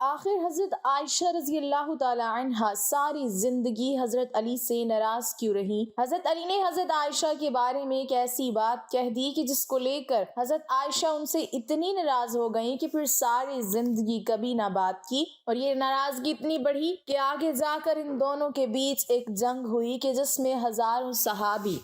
آخر حضرت عائشہ رضی اللہ تعالی عنہا ساری زندگی حضرت علی سے ناراض کیوں رہی؟ حضرت علی نے حضرت عائشہ کے بارے میں ایک ایسی بات کہہ دی کہ جس کو لے کر حضرت عائشہ ان سے اتنی ناراض ہو گئیں کہ پھر ساری زندگی کبھی نہ بات کی، اور یہ ناراضگی اتنی بڑھی کہ آگے جا کر ان دونوں کے بیچ ایک جنگ ہوئی کہ جس میں ہزاروں صحابی۔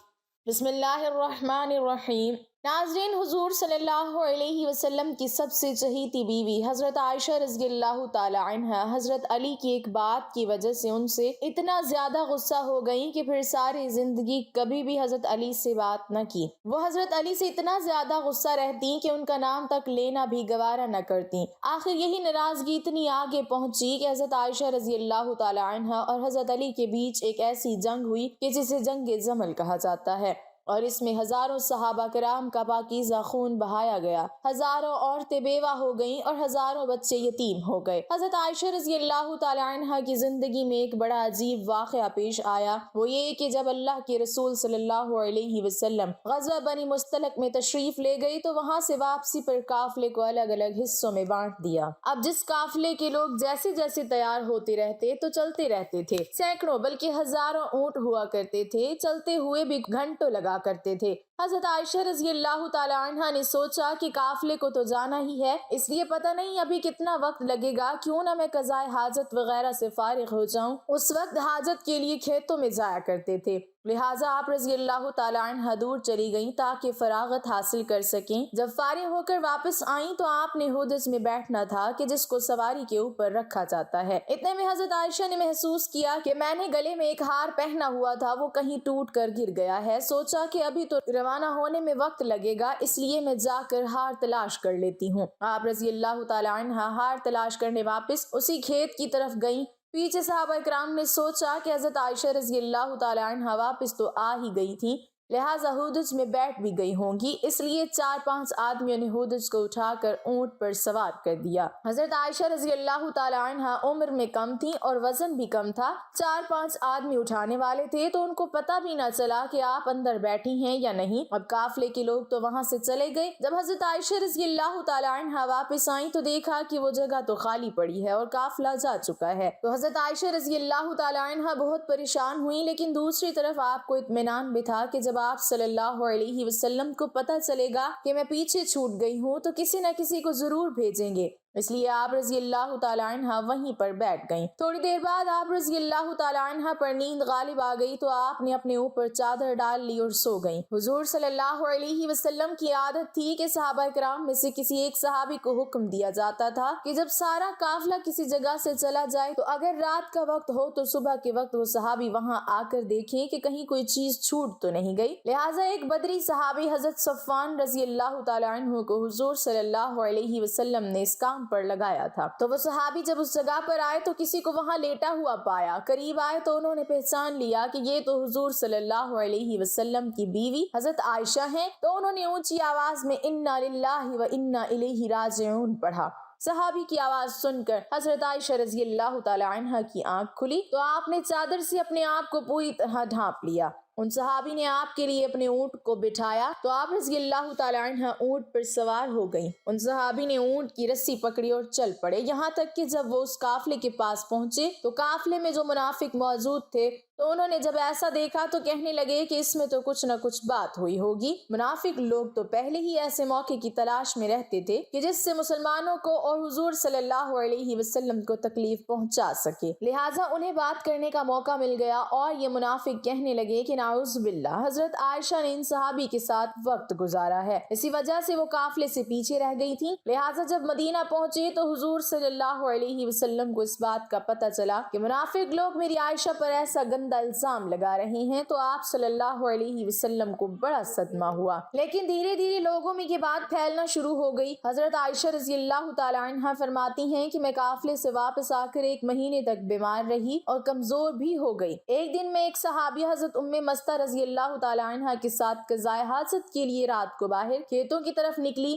بسم اللہ الرحمن الرحیم۔ ناظرین، حضور صلی اللہ علیہ وسلم کی سب سے چہیتی بیوی حضرت عائشہ رضی اللہ تعالی عنہا حضرت علی کی ایک بات کی وجہ سے ان سے اتنا زیادہ غصہ ہو گئیں کہ پھر ساری زندگی کبھی بھی حضرت علی سے بات نہ کی۔ وہ حضرت علی سے اتنا زیادہ غصہ رہتی کہ ان کا نام تک لینا بھی گوارا نہ کرتی۔ آخر یہی ناراضگی اتنی آگے پہنچی کہ حضرت عائشہ رضی اللہ تعالی عنہا اور حضرت علی کے بیچ ایک ایسی جنگ ہوئی کہ جسے جنگ جمل کہا جاتا ہے، اور اس میں ہزاروں صحابہ کرام کا پاکیزہ خون بہایا گیا، ہزاروں عورتیں بیوہ ہو گئیں اور ہزاروں بچے یتیم ہو گئے۔ حضرت عائشہ رضی اللہ تعالی عنہا کی زندگی میں ایک بڑا عجیب واقعہ پیش آیا، وہ یہ کہ جب اللہ کے رسول صلی اللہ علیہ وسلم غزوہ بنی مستلق میں تشریف لے گئی تو وہاں سے واپسی پر قافلے کو الگ الگ حصوں میں بانٹ دیا۔ اب جس قافلے کے لوگ جیسے جیسے تیار ہوتے رہتے تو چلتے رہتے تھے، سینکڑوں بلکہ ہزاروں اونٹ ہوا کرتے تھے، چلتے ہوئے بھی گھنٹوں لگا کرتے تھے۔ حضرت عائشہ رضی اللہ تعالی عنہا نے سوچا کہ قافلے کو تو جانا ہی ہے، اس لیے پتہ نہیں ابھی کتنا وقت لگے گا، کیوں نہ میں قضائے حاجت وغیرہ سے فارغ ہو جاؤں۔ اس وقت حاجت کے لیے کھیتوں میں جایا کرتے تھے، لہٰذا آپ رضی اللہ تعالی عنہا دور چلی گئیں تاکہ فراغت حاصل کر سکیں۔ جب فارغ ہو کر واپس آئیں تو آپ نے ہودج میں بیٹھنا تھا کہ جس کو سواری کے اوپر رکھا جاتا ہے۔ اتنے میں حضرت عائشہ نے محسوس کیا کہ میں نے گلے میں ایک ہار پہنا ہوا تھا، وہ کہیں ٹوٹ کر گر گیا ہے۔ سوچا کہ ابھی تو روانہ ہونے میں وقت لگے گا، اس لیے میں جا کر ہار تلاش کر لیتی ہوں۔ آپ رضی اللہ تعالی عنہا ہار تلاش کرنے واپس اسی کھیت کی طرف گئیں۔ پیچھے صحابہ کرام نے سوچا کہ حضرت عائشہ رضی اللہ تعالی عنہا واپس تو آ ہی گئی تھی، لہٰذا ہودج میں بیٹھ بھی گئی ہوں گی، اس لیے 4-5 آدمیوں نے ہودج کو اٹھا کر اونٹ پر سوار کر دیا۔ حضرت عائشہ رضی اللہ تعالی عنہا عمر میں کم تھی اور وزن بھی کم تھا، 4-5 آدمی اٹھانے والے تھے تو ان کو پتہ بھی نہ چلا کہ آپ اندر بیٹھی ہیں یا نہیں۔ اب قافلے کے لوگ تو وہاں سے چلے گئے۔ جب حضرت عائشہ رضی اللہ تعالی عنہا واپس آئیں تو دیکھا کہ وہ جگہ تو خالی پڑی ہے اور قافلہ جا چکا ہے، تو حضرت عائشہ رضی اللہ تعالی عنہا بہت پریشان ہوئی، لیکن دوسری طرف آپ کو اطمینان بھی تھا کہ جب آپ صلی اللہ علیہ وسلم کو پتہ چلے گا کہ میں پیچھے چھوٹ گئی ہوں تو کسی نہ کسی کو ضرور بھیجیں گے، اس لیے آپ رضی اللہ تعالی عنہا وہیں پر بیٹھ گئیں۔ تھوڑی دیر بعد آپ رضی اللہ تعالی عنہا پر نیند غالب آ گئی تو آپ نے اپنے اوپر چادر ڈال لی اور سو گئیں۔ حضور صلی اللہ علیہ وسلم کی عادت تھی کہ صحابہ کرام میں سے کسی ایک صحابی کو حکم دیا جاتا تھا کہ جب سارا قافلہ کسی جگہ سے چلا جائے تو اگر رات کا وقت ہو تو صبح کے وقت وہ صحابی وہاں آ کر دیکھیں کہ کہیں کوئی چیز چھوٹ تو نہیں گئی۔ لہٰذا ایک بدری صحابی حضرت صفوان رضی اللہ تعالی عنہ کو حضور صلی اللہ علیہ وسلم نے اس کام پر لگایا تھا، تو وہ صحابی جب اس جگہ پر آئے تو کسی کو وہاں لیٹا ہوا پایا۔ قریب آئے تو انہوں نے پہچان لیا کہ یہ تو حضور صلی اللہ علیہ وسلم کی بیوی حضرت عائشہ ہیں، تو انہوں نے اونچی آواز میں انا للہ و انا الیہ راجعون پڑھا۔ صحابی کی آواز سن کر حضرت عائشہ رضی اللہ تعالی عنہا کی آنکھ کھلی تو آپ نے چادر سے اپنے آپ کو پوری طرح ڈھانپ لیا۔ ان صحابی نے آپ کے لیے اپنے اونٹ کو بٹھایا تو آپ رضی اللہ تعالی عنہا اونٹ پر سوار ہو گئیں۔ ان صحابی نے اونٹ کی رسی پکڑی اور چل پڑے، یہاں تک کہ جب وہ اس قافلے کے پاس پہنچے تو قافلے میں جو منافق موجود تھے تو انہوں نے جب ایسا دیکھا تو کہنے لگے کہ اس میں تو کچھ نہ کچھ بات ہوئی ہوگی۔ منافق لوگ تو پہلے ہی ایسے موقع کی تلاش میں رہتے تھے کہ جس سے مسلمانوں کو اور حضور صلی اللہ علیہ وسلم کو تکلیف پہنچا سکے، لہٰذا انہیں بات کرنے کا موقع مل گیا، اور یہ منافق کہنے لگے کہ نعوذ باللہ، حضرت عائشہ نے ان صحابی کے ساتھ وقت گزارا ہے، اسی وجہ سے وہ قافلے سے پیچھے رہ گئی تھی۔ لہٰذا جب مدینہ پہنچے تو حضور صلی اللہ علیہ وسلم کو اس بات کا پتہ چلا کہ منافق لوگ میری عائشہ پر ایسا گندا الزام لگا رہے ہیں، تو آپ صلی اللہ علیہ وسلم کو بڑا صدمہ ہوا، لیکن دھیرے دھیرے لوگوں میں یہ بات پھیلنا شروع ہو گئی۔ حضرت عائشہ رضی اللہ تعالی عنہا فرماتی ہیں کہ میں قافلے سے واپس آ کر 1 مہینے تک بیمار رہی اور کمزور بھی ہو گئی۔ ایک دن میں ایک صحابی حضرت ام مستہ رضی اللہ تعالی عنہا کے ساتھ قضائے حاجت کے لیے رات کو باہر کھیتوں کی طرف نکلی۔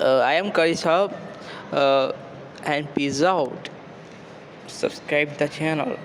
I am Curry Sahab and peace out. Subscribe the channel.